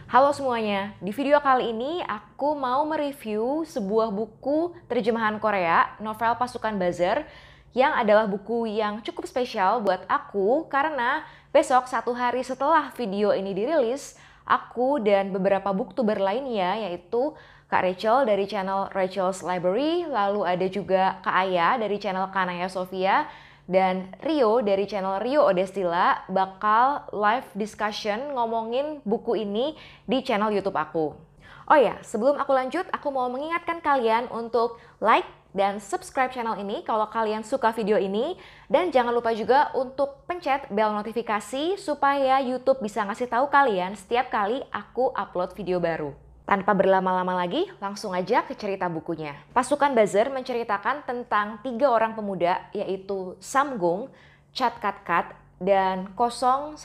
Halo semuanya, di video kali ini aku mau mereview sebuah buku terjemahan Korea, novel Pasukan Buzzer, yang adalah buku yang cukup spesial buat aku karena besok satu hari setelah video ini dirilis, aku dan beberapa booktuber lainnya yaitu Kak Rachel dari channel Rachel's Library, lalu ada juga Kak Aya dari channel Kanaya Sofia, dan Rio dari channel Rio Odestila bakal live discussion ngomongin buku ini di channel YouTube aku. Oh ya, sebelum aku lanjut, aku mau mengingatkan kalian untuk like dan subscribe channel ini kalau kalian suka video ini. Dan jangan lupa juga untuk pencet bel notifikasi supaya YouTube bisa ngasih tahu kalian setiap kali aku upload video baru. Tanpa berlama-lama lagi, langsung aja ke cerita bukunya. Pasukan Buzzer menceritakan tentang 3 orang pemuda, yaitu Samgung, Chat Kat Kat, dan 01810.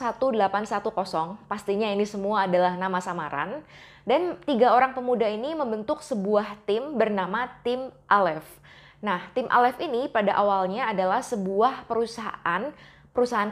Pastinya ini semua adalah nama samaran. Dan 3 orang pemuda ini membentuk sebuah tim bernama Tim Aleph. Nah, Tim Aleph ini pada awalnya adalah sebuah perusahaan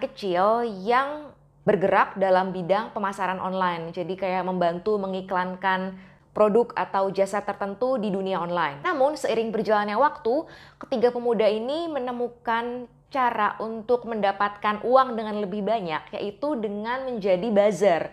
kecil yang bergerak dalam bidang pemasaran online. Jadi kayak membantu mengiklankan produk atau jasa tertentu di dunia online. Namun seiring berjalannya waktu, ketiga pemuda ini menemukan cara untuk mendapatkan uang dengan lebih banyak, yaitu dengan menjadi buzzer,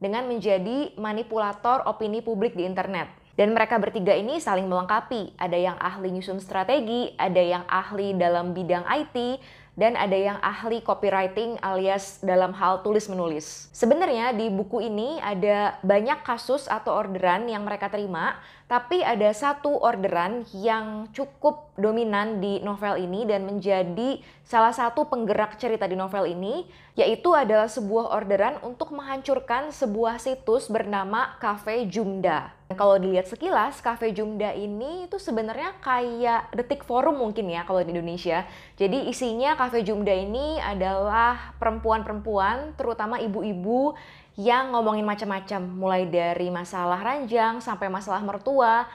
dengan menjadi manipulator opini publik di internet. Dan mereka bertiga ini saling melengkapi. Ada yang ahli nyusun strategi, ada yang ahli dalam bidang IT, dan ada yang ahli copywriting alias dalam hal tulis-menulis. Sebenarnya di buku ini ada banyak kasus atau orderan yang mereka terima, tapi ada satu orderan yang cukup dominan di novel ini dan menjadi salah satu penggerak cerita di novel ini, yaitu adalah sebuah orderan untuk menghancurkan sebuah situs bernama Cafe Jumda. Kalau dilihat sekilas, Cafe Jumda ini itu sebenarnya kayak Detik Forum mungkin ya kalau di Indonesia. Jadi isinya Cafe Jumda ini adalah perempuan-perempuan, terutama ibu-ibu yang ngomongin macam-macam, mulai dari masalah ranjang sampai masalah mertua,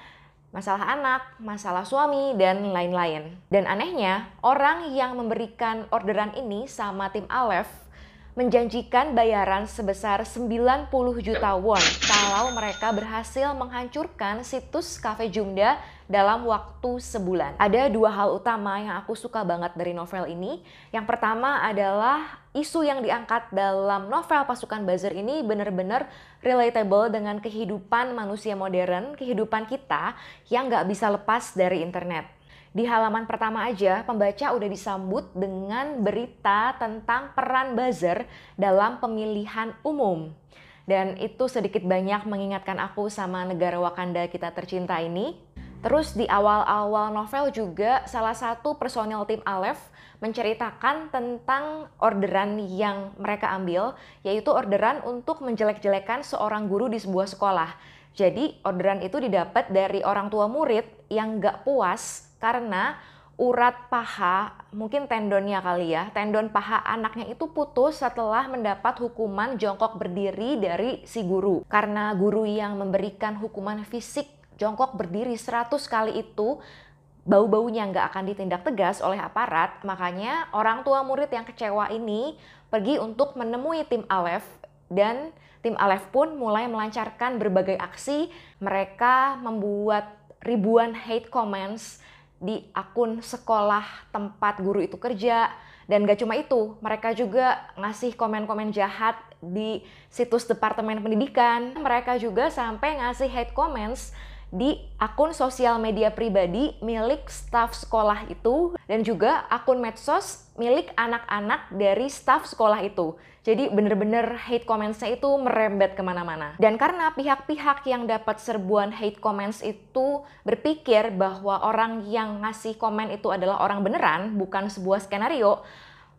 masalah anak, masalah suami, dan lain-lain. Dan anehnya, orang yang memberikan orderan ini sama Tim Aleph menjanjikan bayaran sebesar 90 juta won kalau mereka berhasil menghancurkan situs Cafe Jumda dalam waktu sebulan. Ada 2 hal utama yang aku suka banget dari novel ini. Yang pertama adalah isu yang diangkat dalam novel Pasukan Buzzer ini benar-benar relatable dengan kehidupan manusia modern, kehidupan kita yang nggak bisa lepas dari internet. Di halaman pertama aja, pembaca udah disambut dengan berita tentang peran buzzer dalam pemilihan umum. Dan itu sedikit banyak mengingatkan aku sama negara Wakanda kita tercinta ini. Terus di awal-awal novel juga salah satu personil Tim Aleph menceritakan tentang orderan yang mereka ambil, yaitu orderan untuk menjelek-jelekan seorang guru di sebuah sekolah. Jadi orderan itu didapat dari orang tua murid yang nggak puas karena urat paha, mungkin tendonnya kali ya, tendon paha anaknya itu putus setelah mendapat hukuman jongkok berdiri dari si guru. Karena guru yang memberikan hukuman fisik jongkok berdiri 100 kali itu bau-baunya nggak akan ditindak tegas oleh aparat, makanya orang tua murid yang kecewa ini pergi untuk menemui Tim Aleph, dan Tim Aleph pun mulai melancarkan berbagai aksi. Mereka membuat ribuan hate comments di akun sekolah tempat guru itu kerja. Dan gak cuma itu, mereka juga ngasih komen-komen jahat di situs Departemen Pendidikan. Mereka juga sampai ngasih hate comments di akun sosial media pribadi milik staf sekolah itu, dan juga akun medsos milik anak-anak dari staf sekolah itu. Jadi bener-bener hate comments-nya itu merembet kemana-mana. Dan karena pihak-pihak yang dapat serbuan hate comments itu berpikir bahwa orang yang ngasih komen itu adalah orang beneran, bukan sebuah skenario,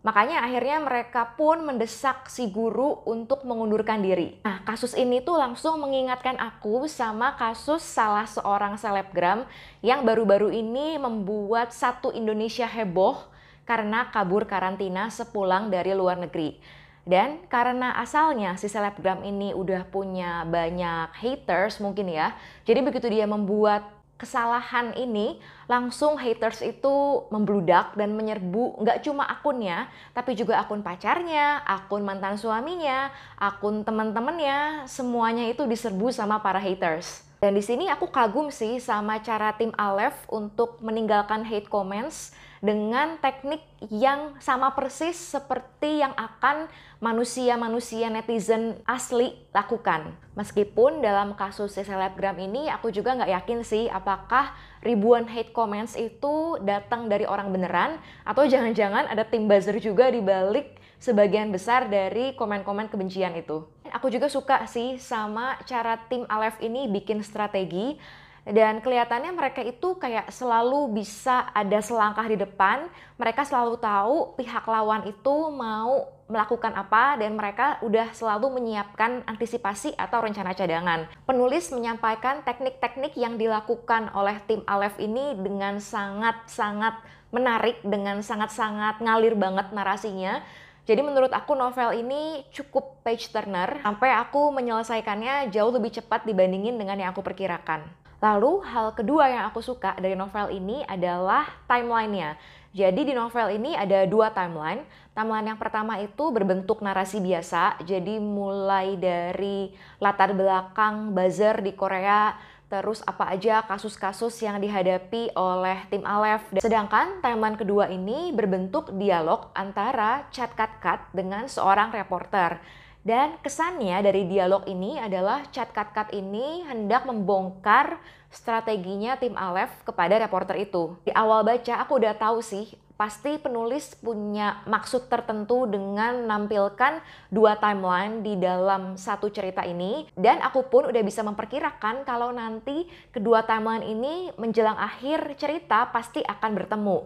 makanya akhirnya mereka pun mendesak si guru untuk mengundurkan diri. Nah, kasus ini tuh langsung mengingatkan aku sama kasus salah seorang selebgram yang baru-baru ini membuat satu Indonesia heboh karena kabur karantina sepulang dari luar negeri. Dan karena asalnya si selebgram ini udah punya banyak haters mungkin ya, jadi begitu dia membuat kesalahan ini langsung haters itu membludak dan menyerbu nggak cuma akunnya, tapi juga akun pacarnya, akun mantan suaminya, akun teman-temannya, semuanya itu diserbu sama para haters. Dan di sini aku kagum sih sama cara tim Aleph untuk meninggalkan hate comments dengan teknik yang sama persis seperti yang akan manusia-manusia netizen asli lakukan. Meskipun dalam kasus si selebgram ini aku juga nggak yakin sih apakah ribuan hate comments itu datang dari orang beneran atau jangan-jangan ada tim buzzer juga di balik sebagian besar dari komen-komen kebencian itu. Aku juga suka sih sama cara tim Aleph ini bikin strategi. Dan kelihatannya mereka itu kayak selalu bisa ada selangkah di depan. Mereka selalu tahu pihak lawan itu mau melakukan apa dan mereka udah selalu menyiapkan antisipasi atau rencana cadangan. Penulis menyampaikan teknik-teknik yang dilakukan oleh tim Aleph ini dengan sangat-sangat menarik, dengan sangat-sangat ngalir banget narasinya. Jadi menurut aku novel ini cukup page turner, sampai aku menyelesaikannya jauh lebih cepat dibandingin dengan yang aku perkirakan. Lalu hal kedua yang aku suka dari novel ini adalah timelinenya. Jadi di novel ini ada dua timeline. Timeline yang pertama itu berbentuk narasi biasa, jadi mulai dari latar belakang buzzer di Korea, terus apa aja kasus-kasus yang dihadapi oleh tim Aleph. Sedangkan timeline kedua ini berbentuk dialog antara Chat Kat dengan seorang reporter. Dan kesannya dari dialog ini adalah Chat Kat ini hendak membongkar strateginya tim Aleph kepada reporter itu. Di awal baca aku udah tahu sih, pasti penulis punya maksud tertentu dengan menampilkan dua timeline di dalam satu cerita ini. Dan aku pun udah bisa memperkirakan kalau nanti kedua timeline ini menjelang akhir cerita pasti akan bertemu.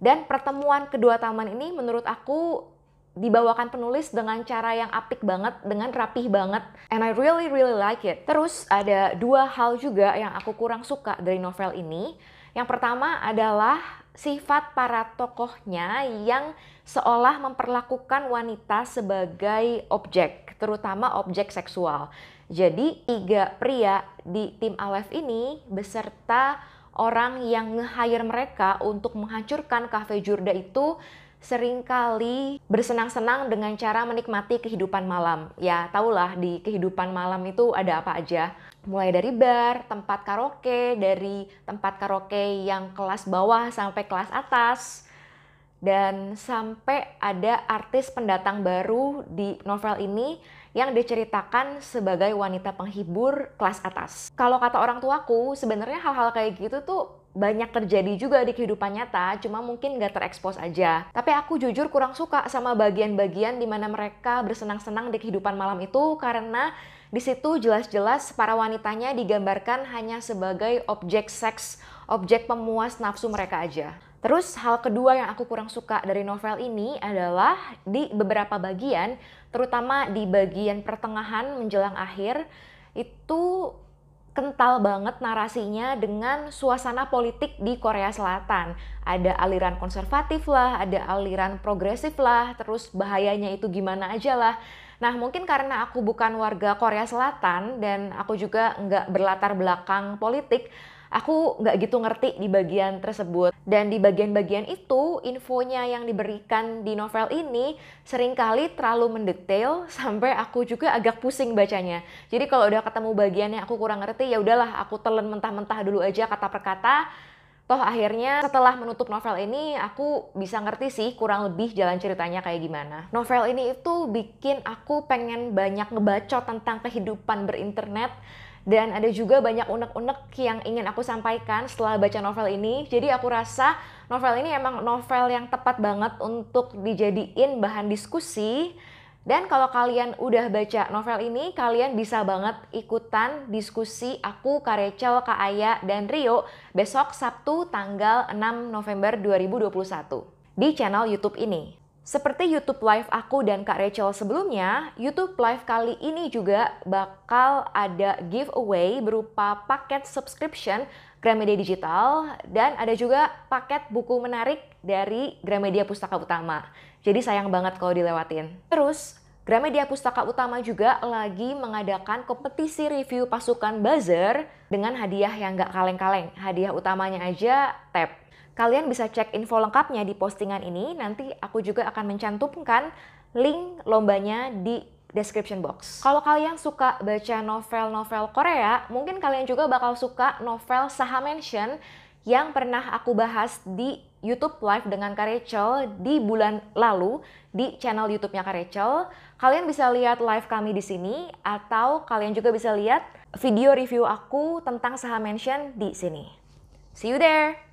Dan pertemuan kedua timeline ini menurut aku dibawakan penulis dengan cara yang apik banget, dengan rapih banget, and I really like it. Terus ada dua hal juga yang aku kurang suka dari novel ini. Yang pertama adalah sifat para tokohnya yang seolah memperlakukan wanita sebagai objek, terutama objek seksual. Jadi 3 pria di tim Aleph ini beserta orang yang nge-hire mereka untuk menghancurkan Cafe Jurda itu seringkali bersenang-senang dengan cara menikmati kehidupan malam. Ya, tahulah di kehidupan malam itu ada apa aja. Mulai dari bar, tempat karaoke, dari tempat karaoke yang kelas bawah sampai kelas atas. Dan sampai ada artis pendatang baru di novel ini yang diceritakan sebagai wanita penghibur kelas atas. Kalau kata orang tuaku, sebenarnya hal-hal kayak gitu tuh banyak terjadi juga di kehidupan nyata, cuma mungkin nggak terekspos aja. Tapi aku jujur kurang suka sama bagian-bagian di mana mereka bersenang-senang di kehidupan malam itu karena di situ jelas-jelas para wanitanya digambarkan hanya sebagai objek seks, objek pemuas nafsu mereka aja. Terus hal kedua yang aku kurang suka dari novel ini adalah di beberapa bagian, terutama di bagian pertengahan menjelang akhir, itu kental banget narasinya dengan suasana politik di Korea Selatan. Ada aliran konservatif lah, ada aliran progresif lah, terus bahayanya itu gimana aja lah. Nah mungkin karena aku bukan warga Korea Selatan dan aku juga nggak berlatar belakang politik, aku nggak gitu ngerti di bagian tersebut. Dan di bagian-bagian itu, infonya yang diberikan di novel ini seringkali terlalu mendetail sampai aku juga agak pusing bacanya. Jadi kalau udah ketemu bagian yang aku kurang ngerti, ya udahlah aku telan mentah-mentah dulu aja kata per kata. Toh akhirnya setelah menutup novel ini, aku bisa ngerti sih kurang lebih jalan ceritanya kayak gimana. Novel ini itu bikin aku pengen banyak ngebacot tentang kehidupan berinternet. Dan ada juga banyak unek-unek yang ingin aku sampaikan setelah baca novel ini. Jadi aku rasa novel ini emang novel yang tepat banget untuk dijadiin bahan diskusi. Dan kalau kalian udah baca novel ini, kalian bisa banget ikutan diskusi aku, Kak Rachel, Kak Aya, dan Rio besok Sabtu tanggal 6 November 2021 di channel YouTube ini. Seperti YouTube Live aku dan Kak Rachel sebelumnya, YouTube Live kali ini juga bakal ada giveaway berupa paket subscription Gramedia Digital dan ada juga paket buku menarik dari Gramedia Pustaka Utama. Jadi sayang banget kalau dilewatin. Terus, Gramedia Pustaka Utama juga lagi mengadakan kompetisi review pasukan buzzer dengan hadiah yang nggak kaleng-kaleng. Hadiah utamanya aja tab. Kalian bisa cek info lengkapnya di postingan ini. Nanti aku juga akan mencantumkan link lombanya di description box. Kalau kalian suka baca novel-novel Korea, mungkin kalian juga bakal suka novel Saha Mansion yang pernah aku bahas di YouTube Live dengan Kak Rachel di bulan lalu di channel YouTube-nya Kak Rachel. Kalian bisa lihat live kami di sini atau kalian juga bisa lihat video review aku tentang Saha Mansion di sini. See you there!